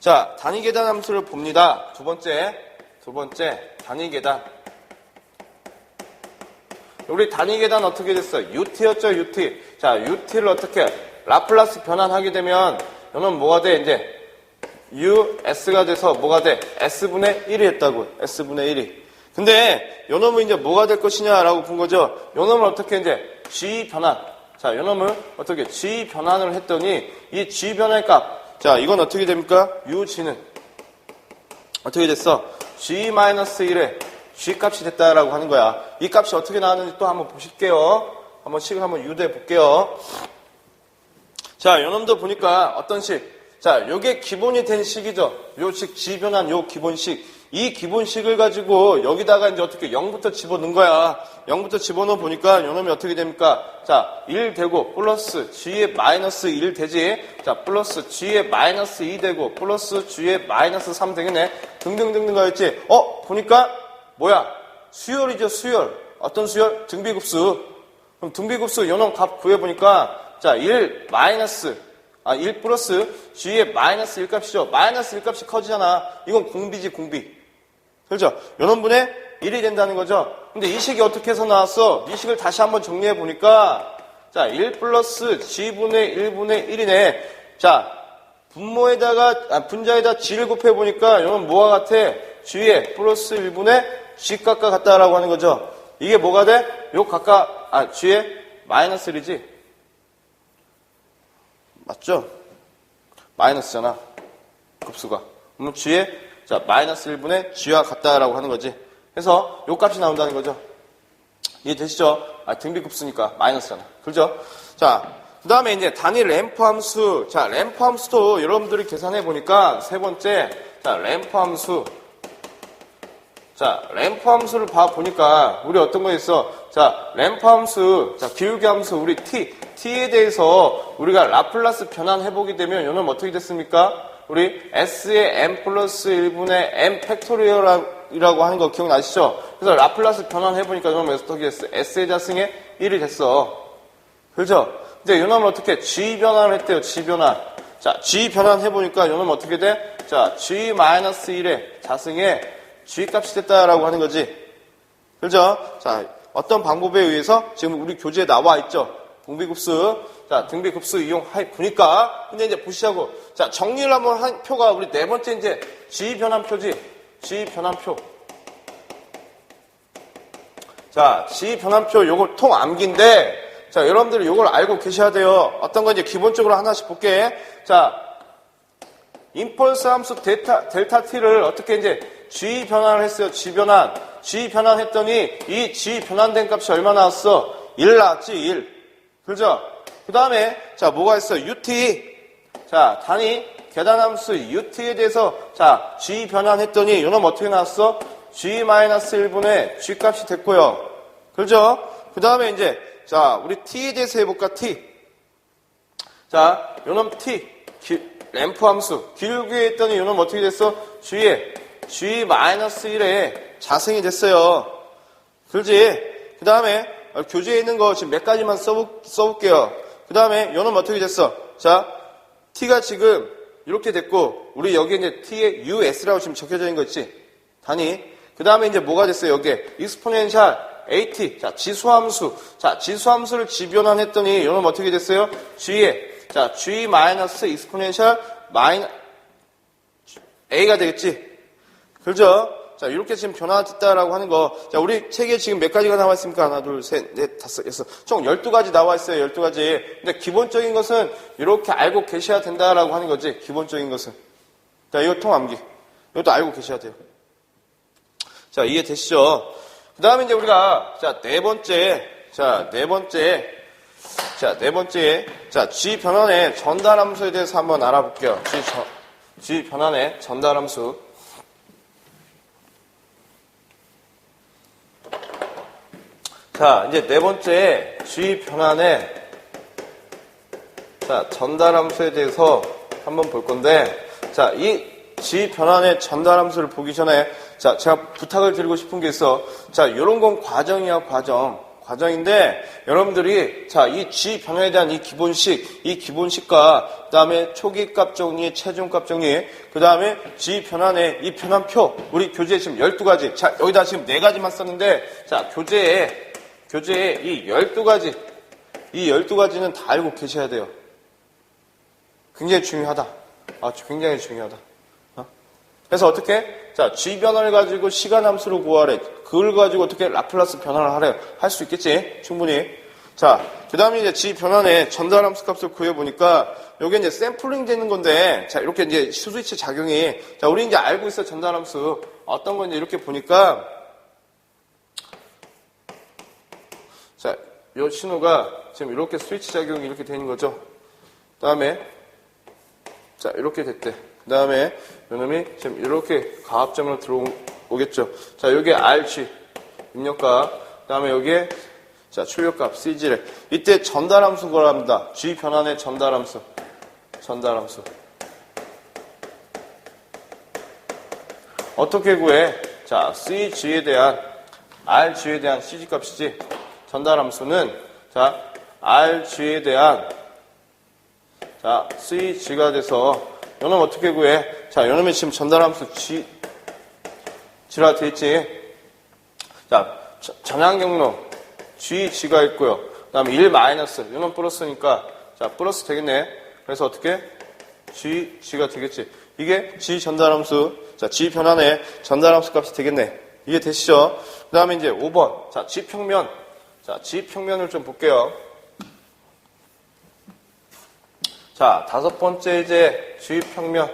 자, 단위 계단 함수를 봅니다. 두 번째, 단위 계단. 우리 단위 계단 어떻게 됐어요? UT였죠, UT. 자, UT를 어떻게, 라플라스 변환하게 되면, 이놈은 뭐가 돼, 이제? US가 돼서 뭐가 돼? S분의 1이 했다고. S분의 1이. 근데, 요놈은 이제 뭐가 될 것이냐라고 본 거죠. 요놈은 어떻게 이제, G 변환. 자, 요놈은 어떻게, G 변환을 했더니, 이 G 변환의 값, 자, 이건 어떻게 됩니까? UG는 어떻게 됐어? G-1에 G 값이 됐다라고 하는 거야. 이 값이 어떻게 나왔는지 또 한번 보실게요. 한번 식을 한번 유도해 볼게요. 자, 요놈도 보니까 어떤 식? 자, 요게 기본이 된 식이죠. 요 식, G 변환 요 기본식. 이 기본식을 가지고 여기다가 이제 어떻게 0부터 집어넣은 거야. 0부터 집어넣어 보니까 요놈이 어떻게 됩니까? 자, 1 되고 플러스 G에 마이너스 1 되지. 자, 플러스 G에 마이너스 2 되고 플러스 G에 마이너스 3 되겠네. 등등등등 가겠지. 보니까 뭐야? 수열이죠, 수열. 어떤 수열? 등비급수. 그럼 등비급수 요놈 값 구해보니까, 자, 1 플러스 g의 마이너스 1 값이죠. 마이너스 1 값이 커지잖아. 이건 공비지, 공비. 그렇죠? 요놈분의 1이 된다는 거죠. 근데 이 식이 어떻게 해서 나왔어? 이 식을 다시 한번 정리해보니까, 자, 1 플러스 g분의 1분의 1이네. 자, 분자에다 g를 곱해보니까 요놈 뭐가 같아? g에 플러스 1분의 g값과 같다라고 하는 거죠. 이게 뭐가 돼? 요 각각, g에 마이너스 1이지? 맞죠? 마이너스잖아. 급수가. 그럼 g에, 자, 마이너스 1분의 g와 같다라고 하는 거지. 그래서 요 값이 나온다는 거죠. 이해되시죠? 등비급수니까 마이너스잖아. 그렇죠? 자, 그 다음에 이제 단위 램프 함수. 자, 램프 함수도 여러분들이 계산해 보니까 세 번째, 자, 램프 함수. 자, 램프 함수를 보니까 우리 어떤 거 있어? 자, 램프 함수, 자, 기울기 함수, 우리 t에 대해서 우리가 라플라스 변환해보게 되면 요놈 어떻게 됐습니까? 우리 s의 n 플러스 1분의 n 팩토리얼이라고 하는 거 기억나시죠? 그래서 라플라스 변환해보니까 요놈 어떻게 됐어? s의 자승에 1이 됐어. 그렇죠? 이제 요놈은 어떻게? g 변환을 했대요, g 변환. 자, g 변환해보니까 요놈 어떻게 돼? 자, g-1의 자승에 g 값이 됐다라고 하는 거지. 그렇죠? 자, 어떤 방법에 의해서 지금 우리 교재에 나와 있죠. 공비급수. 자, 등비급수 이용해 보니까. 근데 이제 보시자고. 자, 정리를 한번 한 표가 우리 네 번째 이제 g 변환표지. g 변환표. 자, g 변환표 요걸 통암기인데, 자, 여러분들이 요걸 알고 계셔야 돼요. 어떤 건지 기본적으로 하나씩 볼게. 자, 임펄스 함수 델타 t를 어떻게 이제 g 변환을 했어요. g 변환. g 변환했더니 이 g 변환된 값이 얼마 나왔어? 1 나왔지, 1. 그죠? 그 다음에, 자, 뭐가 있어? ut. 자, 단위 계단함수 ut에 대해서, 자, g 변환했더니 요놈 어떻게 나왔어? g-1분의 g 값이 됐고요. 그죠? 그 다음에 이제, 자, 우리 t에 대해서 해볼까, t. 자, 요놈 t. 램프 함수. 기울기에 했더니 요놈 어떻게 됐어? g에 g-1에 자승이 됐어요. 그렇지? 그 다음에, 교재에 있는 거 지금 몇 가지만 써볼게요. 그 다음에 요놈 어떻게 됐어? 자, t가 지금 이렇게 됐고, 우리 여기에 이제 t의 us라고 지금 적혀져 있는 거 있지? 단위. 그 다음에 이제 뭐가 됐어요? 여기에 exponential at. 자, 지수함수. 자, 지수함수를 지변환했더니 요놈 어떻게 됐어요? g에, 자, g-exponential a가 되겠지? 그죠? 자, 이렇게 지금 변화가 됐다라고 하는 거. 자, 우리 책에 지금 몇 가지가 나와 있습니까? 하나, 둘, 셋, 넷, 다섯, 여섯. 총 12가지 나와 있어요. 12가지. 근데 기본적인 것은 이렇게 알고 계셔야 된다라고 하는 거지. 기본적인 것은. 자, 이거 통암기. 이것도 알고 계셔야 돼요. 자, 이해되시죠? 그 다음에 이제 우리가, 자, 네 번째. 자, G 변환의 전달함수에 대해서 한번 알아볼게요. G 변환의 전달함수. 자, 이제 네 번째 G 변환의 자, 전달함수에 대해서 한번 볼 건데, 자, 이 G 변환의 전달함수를 보기 전에, 자, 제가 부탁을 드리고 싶은 게 있어. 자, 요런 건 과정이야, 과정인데, 여러분들이, 자, 이 G 변환에 대한 이 기본식과, 그 다음에 초기값 정리, 최종값 정리, 그 다음에 G 변환의 이 변환표, 우리 교재에 지금 12가지, 자, 여기다 지금 4가지만 썼는데, 자, 교재에 이 12가지는 다 알고 계셔야 돼요. 굉장히 중요하다. 굉장히 중요하다. 그래서 어떻게? 자, G 변환을 가지고 시간 함수를 구하래. 그걸 가지고 어떻게 라플라스 변환을 하래. 할 수 있겠지? 충분히. 자, 그 다음에 이제 G 변환의 전달 함수 값을 구해보니까, 요게 이제 샘플링 되는 건데, 자, 이렇게 이제 스위치 작용이, 자, 우리 이제 알고 있어, 전달 함수. 어떤 건지 이렇게 보니까, 자, 요 신호가 지금 이렇게 스위치 작용이 이렇게 되는 거죠. 그 다음에, 자, 이렇게 됐대. 그 다음에, 요놈이 지금 이렇게 가압점으로 들어오겠죠. 자, 여기에 RG, 입력값. 그 다음에 여기에, 자, 출력값, CG래. 이때 전달함수 구합니다. G 변환의 전달함수. 어떻게 구해? 자, CG에 대한 RG에 대한 CG 값이지. 전달함수는, 자, RG에 대한, 자, CG가 돼서, 요놈 어떻게 구해? 자, 요놈이 지금 전달함수 G라 되어있지. 자, 전향 경로, GG가 있고요. 그 다음에 1 마이너스, 요놈 플러스니까, 자, 플러스 되겠네. 그래서 어떻게? G가 되겠지. 이게 G 전달함수, 자, G 변환의 전달함수 값이 되겠네. 이게 되시죠? 그 다음에 이제 5번. 자, G 평면. 자, G 평면을 좀 볼게요. 자, 5번째 이제 G 평면.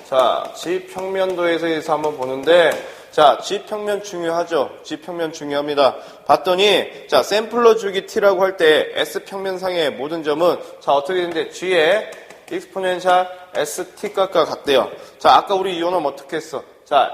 자, G 평면도에서 한번 보는데, 자, G 평면 중요하죠? G 평면 중요합니다. 봤더니, 자, 샘플러 주기 T라고 할 때 S 평면상의 모든 점은, 자, 어떻게 되는데, G의 익스포넨셜 ST값과 같대요. 자, 아까 우리 요놈 어떻게 했어? 자,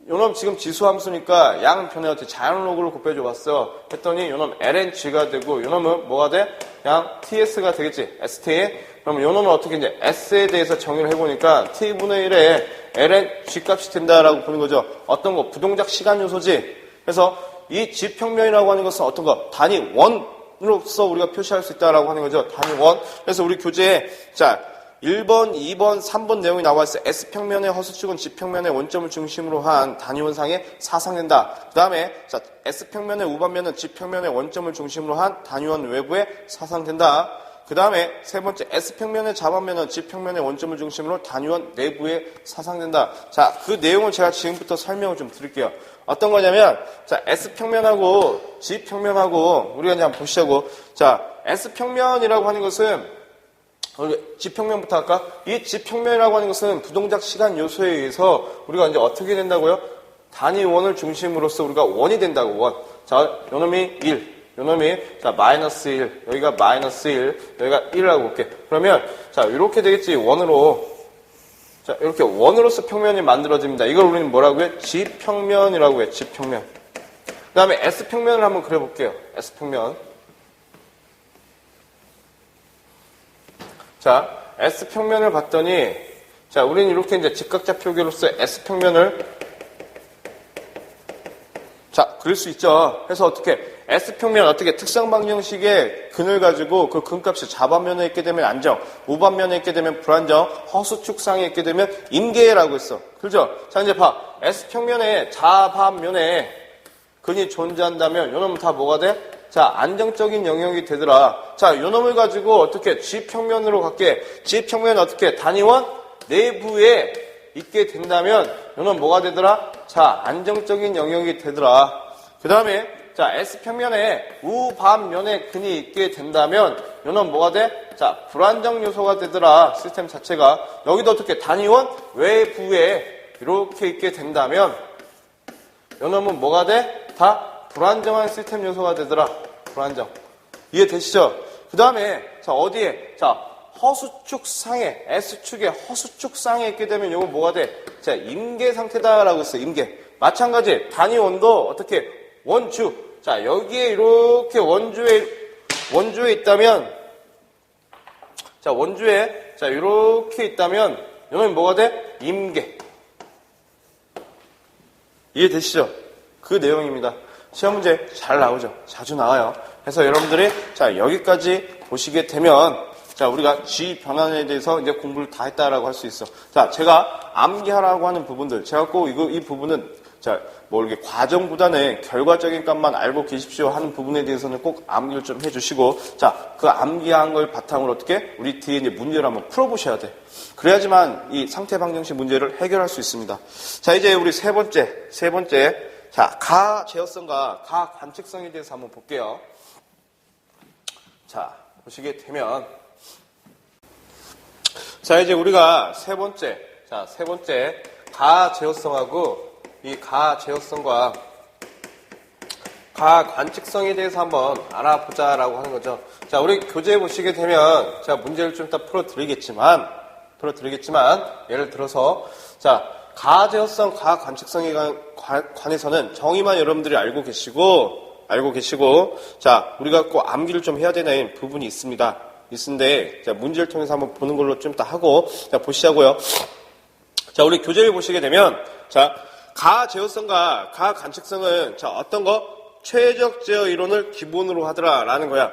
요놈 지금 지수함수니까 양변에 어떻게 자연로그를 곱해줘 봤어. 했더니 요놈 LNG가 되고, 요놈은 뭐가 돼? 그냥 TS가 되겠지. ST. 그럼 요놈은 어떻게 이제 S에 대해서 정의를 해보니까 T분의 1에 LNG 값이 된다라고 보는 거죠. 어떤 거? 부동작 시간 요소지. 그래서 이 G평면이라고 하는 것은 어떤 거? 단위 원으로서 우리가 표시할 수 있다라고 하는 거죠. 단위 원. 그래서 우리 교재에, 자, 1번, 2번, 3번 내용이 나와 있어요. S평면의 허수축은 G평면의 원점을 중심으로 한 단위원상에 사상된다. 그 다음에, 자, S평면의 우반면은 G평면의 원점을 중심으로 한 단위원 외부에 사상된다. 그 다음에 세 번째, S평면의 좌반면은 G평면의 원점을 중심으로 단위원 내부에 사상된다. 자, 그 내용을 제가 지금부터 설명을 좀 드릴게요. 어떤 거냐면, 자, S평면하고 G평면하고 우리가 이제 한번 보시자고. 자, S평면이라고 하는 것은 G평면부터 할까? 이 G평면이라고 하는 것은 부동작 시간 요소에 의해서 우리가 이제 어떻게 된다고요? 단위원을 중심으로서 우리가 원이 된다고, 원. 자, 요놈이 1, 요놈이, 자, 마이너스 1, 여기가 마이너스 1, 여기가 1이라고 볼게. 그러면, 자, 이렇게 되겠지, 원으로. 자, 이렇게 원으로서 평면이 만들어집니다. 이걸 우리는 뭐라고 해? G평면이라고 해, G평면. 그 다음에 S평면을 한번 그려볼게요. S평면. 자, S평면을 봤더니, 자, 우리는 이렇게 이제 직각자 표기로서 S평면을, 자, 그릴 수 있죠. 그래서 어떻게, S평면 어떻게 특성 방정식의 근을 가지고 그 근값이 좌반면에 있게 되면 안정, 우반면에 있게 되면 불안정, 허수축상에 있게 되면 임계라고 했어. 그죠? 자, 이제 봐. S평면에 좌반면에 근이 존재한다면, 요놈은 다 뭐가 돼? 자, 안정적인 영역이 되더라. 자, 요 놈을 가지고 어떻게 G평면으로 갈게. G평면 어떻게 단위원 내부에 있게 된다면 요 놈 뭐가 되더라? 자, 안정적인 영역이 되더라. 그 다음에 자, S평면에 우반면에 근이 있게 된다면 요 놈 뭐가 돼? 자, 불안정 요소가 되더라. 시스템 자체가. 여기도 어떻게 단위원 외부에 이렇게 있게 된다면 요 놈은 뭐가 돼? 다 불안정한 시스템 요소가 되더라. 불안정. 이해되시죠? 그 다음에, 자, 어디에? 자, 허수축상에, S축의 허수축상에 있게 되면 이건 뭐가 돼? 자, 임계 상태다라고 했어, 임계. 마찬가지, 단위원도 어떻게? 원주. 자, 여기에 이렇게 원주에 있다면, 자, 원주에, 자, 이렇게 있다면, 이건 뭐가 돼? 임계. 이해되시죠? 그 내용입니다. 시험 문제 잘 나오죠. 자주 나와요. 그래서 여러분들이 자, 여기까지 보시게 되면 자, 우리가 G 변환에 대해서 이제 공부를 다 했다라고 할 수 있어. 자, 제가 암기하라고 하는 부분들, 제가 꼭 이 부분은 자, 뭐 이렇게 과정보다는 결과적인 값만 알고 계십시오 하는 부분에 대해서는 꼭 암기를 좀 해주시고, 자, 그 암기한 걸 바탕으로 어떻게 우리 뒤에 이제 문제를 한번 풀어보셔야 돼. 그래야지만 이 상태 방정식 문제를 해결할 수 있습니다. 자, 이제 우리 세 번째. 자, 가 제어성과 가 관측성에 대해서 한번 볼게요. 자, 보시게 되면, 자, 이제 우리가 세 번째, 가 제어성하고 이 가 제어성과 가 관측성에 대해서 한번 알아보자라고 하는 거죠. 자, 우리 교재에 보시게 되면, 제가 문제를 좀 이따 풀어드리겠지만, 예를 들어서, 자, 가 제어성, 가 관측성에 관해서는 정의만 여러분들이 알고 계시고, 자, 우리가 꼭 암기를 좀 해야 되는 부분이 있는데, 자, 문제를 통해서 한번 보는 걸로 좀 이따 하고, 자, 보시자고요. 자, 우리 교재를 보시게 되면, 자, 가제어성과 가관측성은 자, 어떤 거? 최적 제어 이론을 기본으로 하더라라는 거야.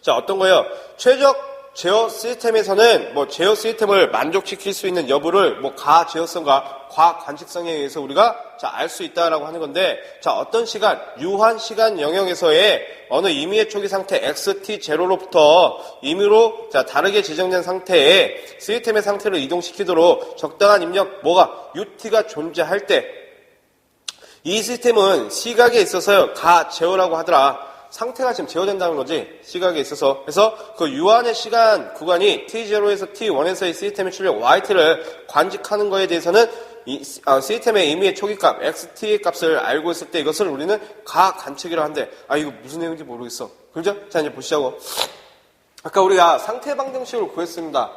자, 어떤 거예요? 최적 제어 시스템에서는 뭐 제어 시스템을 만족시킬 수 있는 여부를 뭐 가제어성과 과관측성에 의해서 우리가 자, 알 수 있다라고 하는 건데, 자, 어떤 시간, 유한 시간 영역에서의 어느 임의의 초기 상태 xt0로부터 임의로 자, 다르게 지정된 상태에 시스템의 상태를 이동시키도록 적당한 입력 뭐가 ut가 존재할 때 이 시스템은 시각에 있어서요 가제어라고 하더라. 상태가 지금 제어된다는 거지. 시각에 있어서. 그래서 그 유한의 시간 구간이 T0에서 T1에서의 시스템의 출력 YT를 관측하는 거에 대해서는 시스템의 임의의 초기값 XT의 값을 알고 있을 때 이것을 우리는 가관측이라 한대. 아, 이거 무슨 내용인지 모르겠어. 그죠? 자, 이제 보시자고. 아까 우리가 상태 방정식을 구했습니다.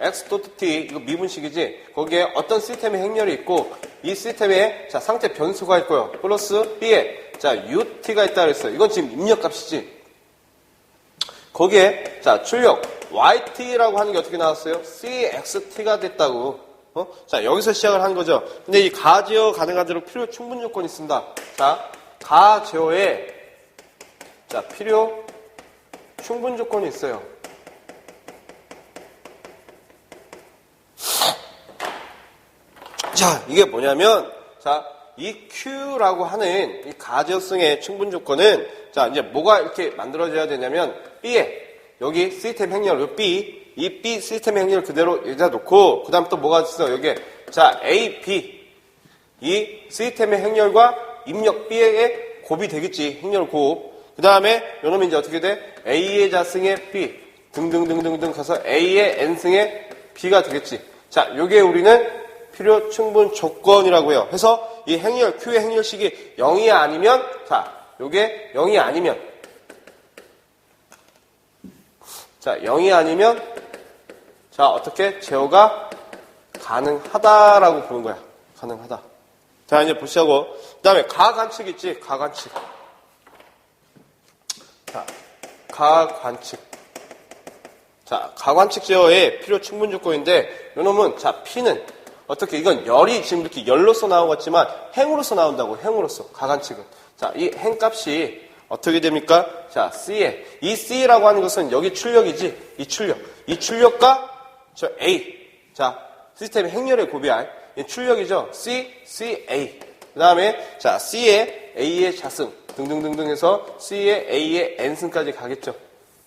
X.T, 이거 미분식이지. 거기에 어떤 시스템의 행렬이 있고, 이 시스템에 자, 상태 변수가 있고요. 플러스 B에 자, UT가 있다 그랬어요. 이건 지금 입력값이지. 거기에 자, 출력 YT라고 하는 게 어떻게 나왔어요? CXT가 됐다고. 자, 여기서 시작을 한 거죠. 근데 이 가제어 가능하도록 필요 충분 요건이 있습니다. 자, 가제어에 자, 필요 충분 조건이 있어요. 자, 이게 뭐냐면 자, 이 Q라고 하는 이 가제어성의 충분 조건은 자, 이제 뭐가 이렇게 만들어져야 되냐면 B에 여기 시스템 행렬 요 B 이 B 시스템 행렬 그대로 여기다 놓고 그다음 또 뭐가 있어? 여기에 자, A, B 이 시스템의 행렬과 입력 B의 곱이 되겠지. 행렬 곱. 그다음에 요놈이 이제 어떻게 돼? A의 자승의 B 등등등등등 가서 A의 N승의 B가 되겠지. 자, 요게 우리는 필요 충분 조건이라고 해요. 그래서 이 행렬, Q의 행렬식이 0이 아니면, 자, 요게 0이 아니면, 자, 0이 아니면, 자, 어떻게? 제어가 가능하다라고 보는 거야. 가능하다. 자, 이제 보시자고. 그 다음에 가관측 있지? 가관측. 자, 가관측. 자, 가관측 제어의 필요 충분 조건인데, 요 놈은, 자, P는, 어떻게 이건 열이 지금 이렇게 열로서 나온 것 같지만 행으로서 나온다고. 행으로서 가관측은. 자, 이 행값이 어떻게 됩니까? 자, C에 이 C라고 하는 것은 여기 출력이지. 이 출력과 저 A. 자, 시스템의 행렬의 곱이야. 이 출력이죠. C, 그 다음에 자, C에 A의 자승 등등등등 해서 C에 A의 N승까지 가겠죠.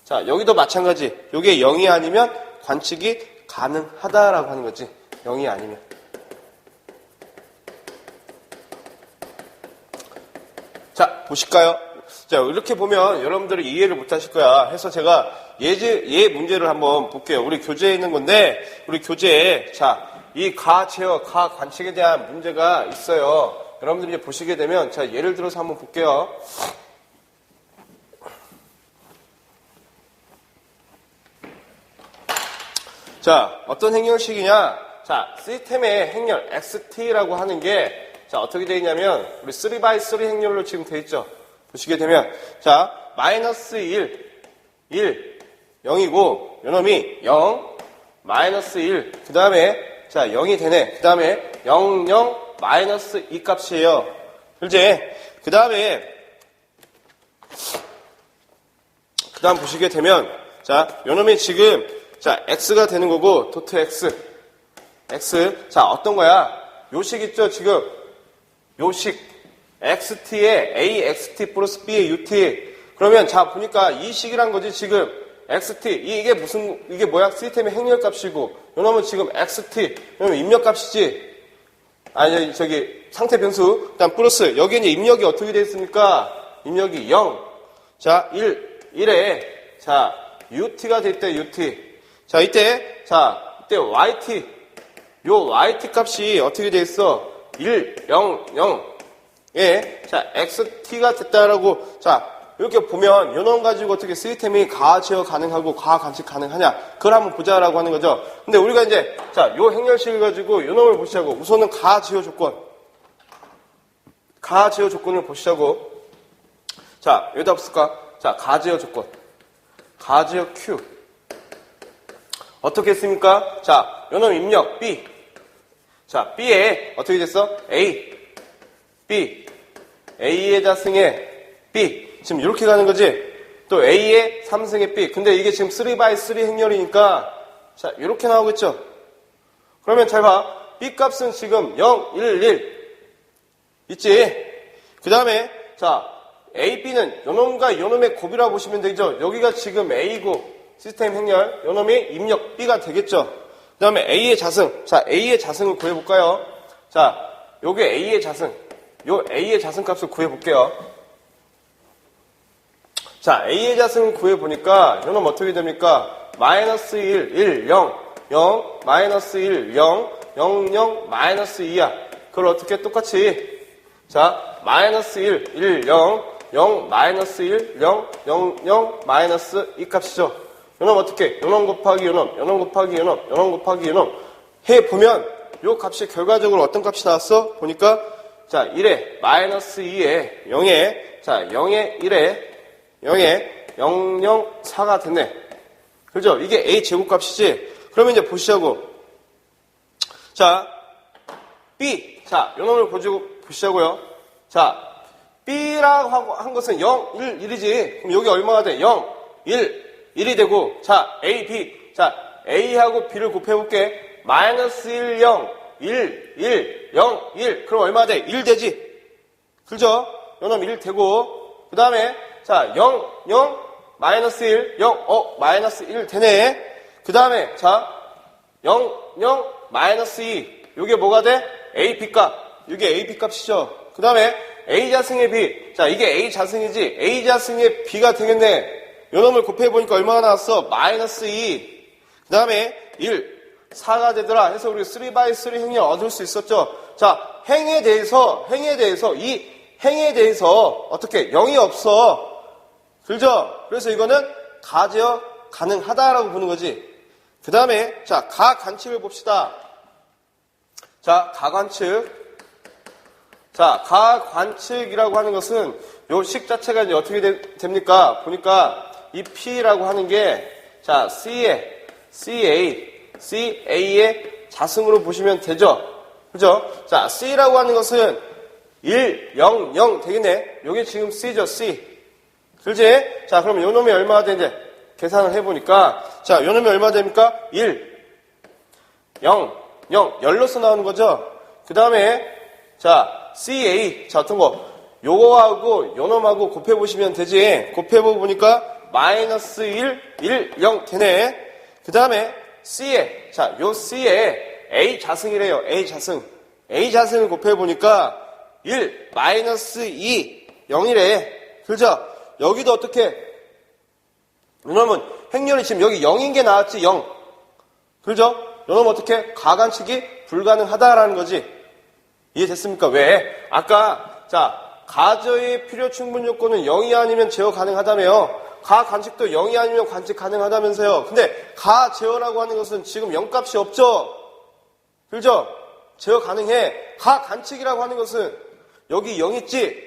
자, 여기도 마찬가지. 요게 0이 아니면 관측이 가능하다라고 하는 거지. 0이 아니면. 자, 보실까요? 자, 이렇게 보면 여러분들이 이해를 못 하실 거야. 해서 제가 예 문제를 한번 볼게요. 우리 교재에 있는 건데, 우리 교재에, 자, 이 가제어, 가관측에 대한 문제가 있어요. 여러분들이 이제 보시게 되면, 자, 예를 들어서 한번 볼게요. 자, 어떤 행렬식이냐? 자, 시스템의 행렬, XT라고 하는 게, 자, 어떻게 되어 있냐면, 우리 3x3 행렬로 지금 되어 있죠? 보시게 되면, 자, 마이너스 1, 0이고, 요놈이 0, 마이너스 1, 그 다음에, 자, 0이 되네. 그 다음에, 0, 0, 마이너스 2 값이에요. 이제, 그 다음에, 그 다음 보시게 되면, 자, 요놈이 지금, 자, x가 되는 거고, 도트 x. 자, 어떤 거야? 요식 있죠, 지금? 요식. xt에 axt 플러스 b의 ut. 그러면, 자, 보니까 이 식이란 거지, 지금. xt. 이게 뭐야? 시스템의 행렬 값이고, 요놈은 지금 xt. 그러면 입력 값이지. 아니, 저기, 상태 변수. 일단 플러스. 여기에 이제 입력이 어떻게 되어 있습니까? 입력이 0. 자, 1에, 자, ut가 될 때 ut. 자, 이때 yt. 요 yt 값이 어떻게 돼 있어? 1, 0, 0. 예. 자, xt가 됐다라고. 자, 이렇게 보면, 요 놈 가지고 어떻게 시스템이 가제어 가능하고 가관측 가능하냐. 그걸 한번 보자라고 하는 거죠. 근데 우리가 이제, 자, 요 행렬식을 가지고 요 놈을 보시자고. 우선은 가제어 조건. 가제어 조건을 보시자고. 자, 여기다 없을까? 자, 가제어 조건. 가제어 Q. 어떻게 했습니까? 자, 요놈 입력 B. 자, B에 어떻게 됐어? A, B, A의 자승에 B. 지금 이렇게 가는 거지? 또 A의 3승의 B. 근데 이게 지금 3x3 행렬이니까 자, 이렇게 나오겠죠? 그러면 잘 봐. B 값은 지금 0, 1, 1. 있지? 그 다음에, 자, A, B는 요놈과 요놈의 곱이라고 보시면 되죠? 여기가 지금 A고, 시스템 행렬, 요놈이 입력 B가 되겠죠? 그 다음에 A의 자승. 자, A의 자승을 구해볼까요? 자, 요게 A의 자승. 요 A의 자승 값을 구해볼게요. 자, A의 자승을 구해보니까, 요놈 어떻게 됩니까? 마이너스 1, 1, 0, 0, 마이너스 1, 0, 0, 0, 마이너스 2야. 그걸 어떻게 똑같이, 자, 마이너스 1, 1, 0, 0, 마이너스 1, 0, 0, 0, 마이너스 2 값이죠. 요놈 어떻게, 요놈 곱하기 요놈, 요놈 곱하기 요놈, 요놈 곱하기 요놈 해보면, 요 값이 결과적으로 어떤 값이 나왔어? 보니까, 자, 1에, 마이너스 2에, 0에, 자, 0에 1에, 0에 0, 0, 4가 됐네. 그죠? 이게 A 제곱값이지? 그러면 이제 보시자고. 자, B. 자, 요 놈을 보시자고요. 자, B라고 한 것은 0, 1, 1이지. 그럼 여기 얼마가 돼? 0, 1, 1이 되고. 자, A, B. 자, A하고 B를 곱해볼게. 마이너스 1, 0, 1, 1, 0, 1. 그럼 얼마 돼? 1 되지? 그죠? 요 놈 1 되고. 그 다음에, 자, 0, 0, 마이너스 1, 0, 마이너스 1 되네. 그 다음에, 자, 0, 0, 마이너스 2. 요게 뭐가 돼? A, B 값. 요게 A, B 값이죠. 그 다음에, A 자승의 B. 자, 이게 A 자승이지. A 자승의 B가 되겠네. 요 놈을 곱해보니까 얼마가 나왔어? 마이너스 2. 그 다음에, 1, 4가 되더라. 해서 우리 3x3 행렬 얻을 수 있었죠. 자, 행에 대해서, 이 행에 대해서 어떻게? 0이 없어. 그죠? 그래서 이거는 가제어 가능하다라고 보는 거지. 그 다음에, 자, 가관측을 봅시다. 자, 가관측. 자, 가관측이라고 하는 것은 요 식 자체가 이제 어떻게 됩니까? 보니까 이 P라고 하는 게, 자, CA의 자승으로 보시면 되죠? 그죠? 자, C라고 하는 것은 1, 0, 0 되겠네. 요게 지금 C죠, C. 그렇지? 자, 그럼 요 놈이 얼마가 되는지 계산을 해보니까, 자, 요 놈이 얼마 됩니까? 1, 0, 0, 10로서 나오는 거죠? 그 다음에, 자, CA. 자, 어떤 거? 요거하고 요 놈하고 곱해보시면 되지. 곱해보니까, 마이너스 1, 1, 0 되네. 그 다음에, C에, 자, 요 C에 A 자승이래요. A 자승. A 자승을 곱해보니까, 1, 마이너스 2, 0이래. 그죠? 여기도 어떻게? 이놈은 행렬이 지금 여기 0인 게 나왔지, 0. 그죠? 이놈은 어떻게? 가관측이 불가능하다라는 거지. 이해됐습니까? 왜? 아까, 자, 가저의 필요 충분 요건은 0이 아니면 제어 가능하다며요. 가관측도 0이 아니면 관측 가능하다면서요. 근데 가제어라고 하는 것은 지금 0값이 없죠? 그죠? 제어 가능해. 가관측이라고 하는 것은 여기 0 있지?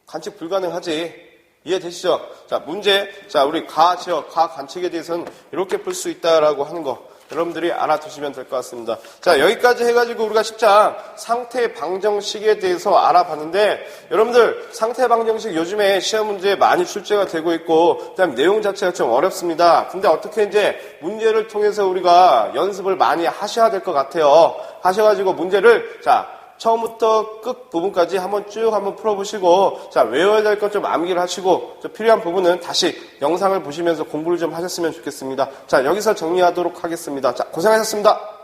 관측 불가능하지. 이해되시죠? 자, 문제. 자, 우리 가제어, 가관측에 대해서는 이렇게 풀 수 있다라고 하는 거 여러분들이 알아두시면 될 것 같습니다. 자, 여기까지 해가지고 우리가 10장 상태 방정식에 대해서 알아봤는데, 여러분들 상태 방정식 요즘에 시험 문제에 많이 출제가 되고 있고, 그다음 내용 자체가 좀 어렵습니다. 근데 어떻게 이제 문제를 통해서 우리가 연습을 많이 하셔야 될 것 같아요. 하셔가지고 문제를, 자, 처음부터 끝 부분까지 한번 쭉 한번 풀어보시고, 자, 외워야 될 것 좀 암기를 하시고, 필요한 부분은 다시 영상을 보시면서 공부를 좀 하셨으면 좋겠습니다. 자, 여기서 정리하도록 하겠습니다. 자, 고생하셨습니다.